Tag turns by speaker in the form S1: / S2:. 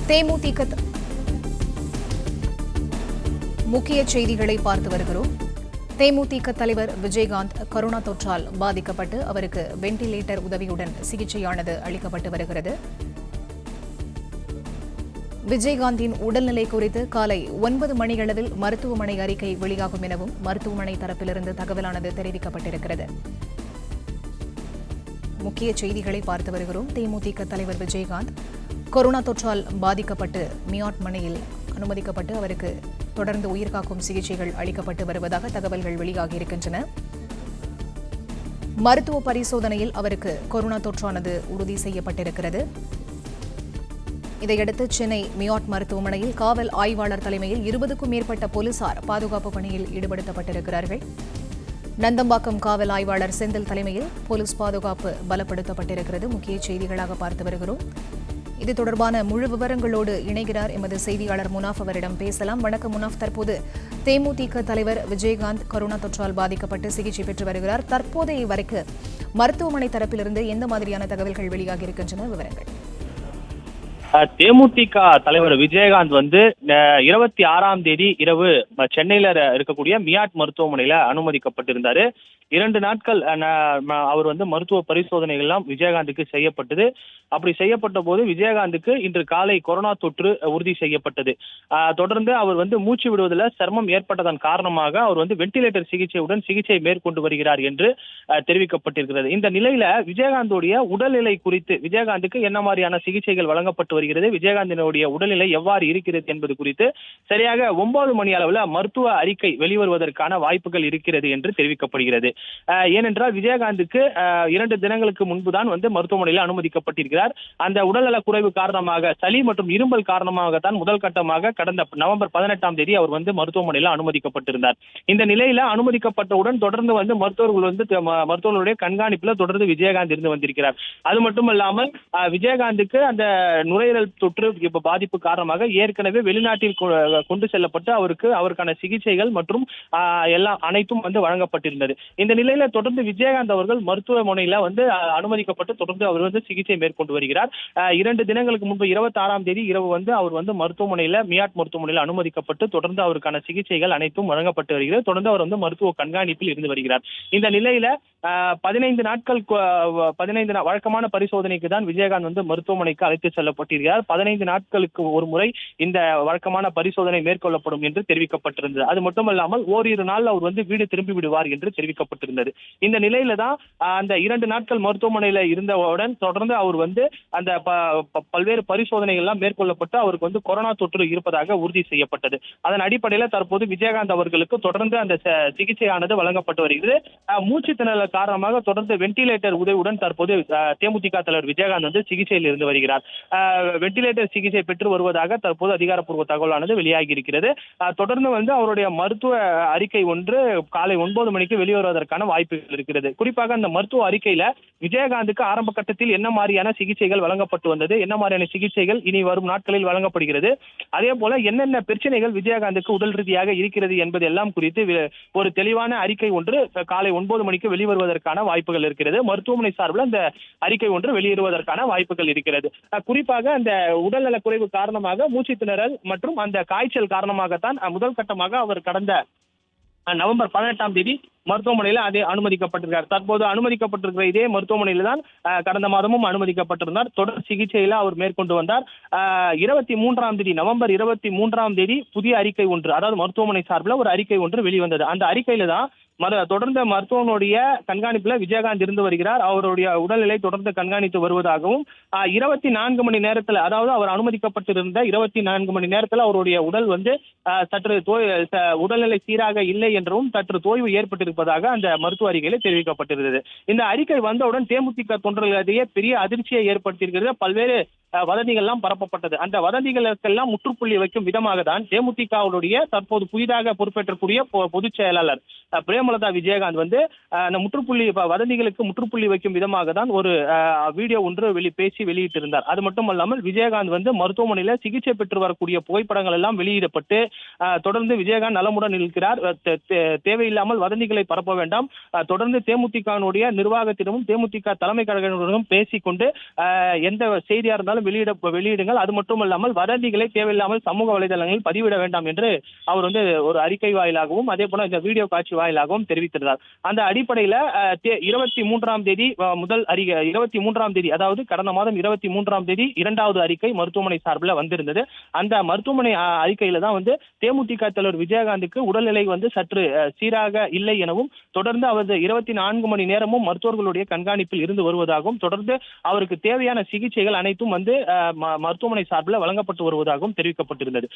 S1: தேமுதிக முக்கிய செய்திகளை பார்த்து வருகிறோம். தேமுதிக தலைவர் விஜயகாந்த் கொரோனா தொற்றால் பாதிக்கப்பட்டு அவருக்கு வெண்டிலேட்டர் உதவியுடன் சிகிச்சையானது அளிக்கப்பட்டு வருகிறது. விஜயகாந்தின் உடல்நிலை குறித்து காலை 9 மணியளவில் மருத்துவமனை அறிக்கை வெளியாகும் எனவும் மருத்துவமனை தரப்பிலிருந்து தகவலானது தெரிவிக்கப்பட்டிருக்கிறது. முக்கிய செய்திகளை பார்த்து வருகிறோம். தேமுதிக தலைவர் விஜயகாந்த் கொரோனா தொற்றால் பாதிக்கப்பட்டு மியாட் மனையில் அனுமதிக்கப்பட்டு அவருக்கு தொடர்ந்து உயிர்காக்கும் சிகிச்சைகள் அளிக்கப்பட்டு வருவதாக தகவல்கள் வெளியாகியிருக்கின்றன. மருத்துவ பரிசோதனையில் அவருக்கு கொரோனா தொற்றானது உறுதி செய்யப்பட்டிருக்கிறது. இதையடுத்து சென்னை மியாட் மருத்துவமனையில் காவல் ஆய்வாளர் தலைமையில் 20க்கும் மேற்பட்ட போலீசார் பாதுகாப்பு பணியில் ஈடுபடுத்தப்பட்டிருக்கிறார்கள். நந்தம்பாக்கம் காவல் ஆய்வாளர் செந்தில் தலைமையில் போலீஸ் பாதுகாப்பு பலப்படுத்தப்பட்டிருக்கிறது. முக்கிய செய்திகளாக பார்த்து வருகிறோம். இது தொடர்பான முழு விவரங்களோடு இணைகிறார் எமது செய்தியாளர் முனாஃப். அவரிடம் பேசலாம். வணக்கம் முனாஃப். தற்போது தேமுதிக தலைவர் விஜயகாந்த் கொரோனா தொற்றால் பாதிக்கப்பட்டு சிகிச்சை பெற்று வருகிறார். தற்போதைய வரைக்கும் மருத்துவமனை தரப்பிலிருந்து எந்த மாதிரியான தகவல்கள் வெளியாகி இருக்கின்றன? விவரங்கள்.
S2: தேமுதிக தலைவர் விஜயகாந்த் 26ஆம் தேதி இரவு சென்னையில இருக்கக்கூடிய மியாட் மருத்துவமனையில அனுமதிக்கப்பட்டிருந்தாரு. 2 நாட்கள் அவர் மருத்துவ பரிசோதனைகள் எல்லாம் விஜயகாந்துக்கு செய்யப்பட்டது. அப்படி செய்யப்பட்ட போது விஜயகாந்துக்கு இன்று காலை கொரோனா தொற்று உறுதி செய்யப்பட்டது. தொடர்ந்து அவர் மூச்சு விடுவதில் சிரமம் ஏற்பட்டதன் காரணமாக அவர் வெண்டிலேட்டர் சிகிச்சையுடன் சிகிச்சை மேற்கொண்டு வருகிறார் என்று தெரிவிக்கப்பட்டிருக்கிறது. இந்த நிலையில விஜயகாந்துடைய உடல்நிலை குறித்து விஜயகாந்துக்கு என்ன மாதிரியான சிகிச்சைகள் வழங்கப்பட்டு வருகிறது, விஜயகாந்தினுடைய உடல்நிலை எவ்வாறு இருக்கிறது என்பது குறித்து சரியாக 9 மணி அளவில் மருத்துவ அறிக்கை வெளிவருவதற்கான வாய்ப்புகள் இருக்கிறது என்று தெரிவிக்கப்படுகிறது. ஏனென்றால் விஜயகாந்துக்கு 2 தினங்களுக்கு முன்புதான் மருத்துவமனையில் அனுமதிக்கப்பட்டிருக்கிறார். அந்த உடல்நல குறைவு காரணமாக சளி மற்றும் இருமல் காரணமாகத்தான் முதல் கட்டமாக கடந்த நவம்பர் 18ஆம் தேதி அவர் மருத்துவமனையில் அனுமதிக்கப்பட்டிருந்தார். இந்த நிலையில அனுமதிக்கப்பட்டவுடன் தொடர்ந்து மருத்துவர்களுடைய கண்காணிப்பில் தொடர்ந்து விஜயகாந்த் இருந்து வந்திருக்கிறார். அது மட்டுமல்லாமல் விஜயகாந்துக்கு அந்த நுரையீரல் தொற்று பாதிப்பு காரணமாக ஏற்கனவே வெளிநாட்டில் கொண்டு செல்லப்பட்டு அவருக்கான சிகிச்சைகள் மற்றும் எல்லாம் அனைத்தும் வழங்கப்பட்டிருந்தது. இந்த நிலையில தொடர்ந்து விஜயகாந்த் அவர்கள் மருத்துவமனையில அனுமதிக்கப்பட்டு தொடர்ந்து அவர் சிகிச்சை மேற்கொண்டு வருகிறார். 2 தினங்களுக்கு முன்பு 26ஆம் தேதி இரவு அவர் மருத்துவமனையில மியாட் மருத்துவமனையில் அனுமதிக்கப்பட்டு தொடர்ந்து அவருக்கான சிகிச்சைகள் அனைத்தும் வழங்கப்பட்டு வருகிறது. தொடர்ந்து அவர் மருத்துவ கண்காணிப்பில் இருந்து வருகிறார். இந்த நிலையில 15 நாட்கள் வழக்கமான பரிசோதனைக்கு தான் விஜயகாந்த் மருத்துவமனைக்கு அழைத்து செல்லப்பட்டிருக்கிறார். 15 நாட்களுக்கு ஒரு முறை இந்த வழக்கமான பரிசோதனை மேற்கொள்ளப்படும் என்று தெரிவிக்கப்பட்டிருந்தது. அது மட்டுமல்லாமல் ஓரிரு நாள் அவர் வீடு திரும்பி விடுவார் என்று தெரிவிக்கப்பட்டிருந்தது. இந்த நிலையில தான் அந்த 2 நாட்கள் மருத்துவமனையில இருந்தவுடன் தொடர்ந்து அவர் அந்த பல்வேறு பரிசோதனைகள் எல்லாம் மேற்கொள்ளப்பட்டு அவருக்கு கொரோனா தொற்று இருப்பதாக உறுதி செய்யப்பட்டது. அதன் அடிப்படையில் தற்போது விஜயகாந்த் அவர்களுக்கு தொடர்ந்து அந்த சிகிச்சையானது வழங்கப்பட்டு வருகிறது. மூச்சு திணறல் காரணமாக தொடர்ந்து வெண்டிலேட்டர் உதவியுடன் தற்போது தேமுதிக தலைவர் விஜயகாந்த் சிகிச்சையில் இருந்து வருகிறார். வெண்டிலேட்டர் சிகிச்சை பெற்று வருவதாக தற்போது அதிகாரப்பூர்வ தகவலானது வெளியாகி இருக்கிறது. தொடர்ந்து அவருடைய மருத்துவ அறிக்கை ஒன்று காலை 9 மணிக்கு வெளிவருவதற்கான வாய்ப்புகள் இருக்கிறது. குறிப்பாக அந்த மருத்துவ அறிக்கையில விஜயகாந்துக்கு ஆரம்ப கட்டத்தில் என்ன மாதிரியான சிகிச்சைகள் வழங்கப்பட்டு வந்தது, என்ன மாதிரியான சிகிச்சைகள் இனி வரும் நாட்களில் வழங்கப்படுகிறது, அதே போல என்னென்ன பிரச்சனைகள் விஜயகாந்துக்கு உடல் ரீதியாக இருக்கிறது என்பது எல்லாம் குறித்து ஒரு தெளிவான அறிக்கை ஒன்று காலை 9 மணிக்கு வெளிவருவதற்கான வாய்ப்புகள் இருக்கிறது. மருத்துவமனை சார்பில் அந்த அறிக்கை ஒன்று வெளியிடுவதற்கான வாய்ப்புகள் இருக்கிறது. குறிப்பாக அந்த உடல்நல குறைவு காரணமாக மூச்சு திணறல் மற்றும் அந்த காய்ச்சல் காரணமாகத்தான் முதல் கட்டமாக அவர் கடந்த நவம்பர் 18ஆம் தேதி மருத்துவமனையில் அனுமதிக்கப்பட்டிருக்கிறார். தற்போது அனுமதிக்கப்பட்டிருக்கிற இதே மருத்துவமனையில் தான் கடந்த மாதமும் அனுமதிக்கப்பட்டிருந்தார். தொடர் சிகிச்சையில அவர் மேற்கொண்டு வந்தார். 23ஆம் தேதி நவம்பர் 23ஆம் தேதி புதிய அறிக்கை ஒன்று, அதாவது மருத்துவமனை சார்பில் ஒரு அறிக்கை ஒன்று வெளிவந்தது. அந்த அறிக்கையில தான் தொடர்ந்து மருத்துவனுடைய கண்காணிப்புல விஜயகாந்த் இருந்து வருகிறார். அவருடைய உடல்நிலை தொடர்ந்து கண்காணித்து வருவதாகவும் 24 மணி நேரத்தில், அதாவது அவர் அனுமதிக்கப்பட்டிருந்த 24 மணி நேரத்தில் அவருடைய உடல் சற்று உடல்நிலை சீராக இல்லை என்றும் சற்று தோய்வு ஏற்பட்டிருப்பதாக அந்த மருத்துவ அறிக்கையில் தெரிவிக்கப்பட்டிருந்தது. இந்த அறிக்கை வந்தவுடன் தேமுதிக தொண்டர்களிடையே பெரிய அதிர்ச்சியை ஏற்படுத்தியிருக்கிறது. பல்வேறு வதந்திகள் எல்லாம் பரப்பப்பட்டது. அந்த வதந்திகளுக்கெல்லாம் முற்றுப்புள்ளி வைக்கும் விதமாக தான் தேமுதிகவுடைய தற்போது புதிதாக பொறுப்பேற்றக்கூடிய பொதுச் செயலாளர் பிரேமலதா விஜயகாந்த் அந்த வதந்திகளுக்கு முற்றுப்புள்ளி வைக்கும் விதமாக தான் ஒரு வீடியோ ஒன்று பேசி வெளியிட்டிருந்தார். அது மட்டுமல்லாமல் விஜயகாந்த் மருத்துவமனையில சிகிச்சை பெற்று வரக்கூடிய புகைப்படங்கள் எல்லாம் வெளியிடப்பட்டு தொடர்ந்து விஜயகாந்த் நலமுடன் இருக்கிறார், தேவையில்லாமல் வதந்திகளை பரப்ப வேண்டாம், தொடர்ந்து தேமுதிகவுடைய நிர்வாகத்திடமும் தேமுதிக தலைமை கழகத்திடமும் பேசிக்கொண்டு எந்த செய்தியா இருந்தாலும் இருந்தாலும் வெளியிடுங்கள். அது மட்டுமல்லாமல் வதந்திகளை தேவையில்லாமல் சமூக வலைதளங்களில் பதிவிட வேண்டாம் என்று அவர் வந்து ஒரு அறிக்கை வாயிலாகவும் அதே போல இந்த வீடியோ காட்சி வாயிலாகவும் தெரிவித்திருந்தார். அந்த அடிப்படையில 23ஆம் தேதி 23ஆம் தேதி, அதாவது கடந்த மாதம் 23ஆம் தேதி 2வது அறிக்கை மருத்துவமனை சார்பில் வந்திருந்தது. அந்த மருத்துவமனை அறிக்கையில தான் வந்து தேமுதிக தலைவர் விஜயகாந்துக்கு உடல்நிலை வந்து சற்று சீராக இல்லை எனவும், தொடர்ந்து அவர் 24 மணி நேரமும் மருத்துவர்களுடைய கண்காணிப்பில் இருந்து வருவதாகவும், தொடர்ந்து அவருக்கு தேவையான சிகிச்சைகள் அனைத்தும் வந்து மருத்துவமனை சார்பில் வழங்கப்பட்டு வருவதாகவும் தெரிவிக்கப்பட்டிருந்தது.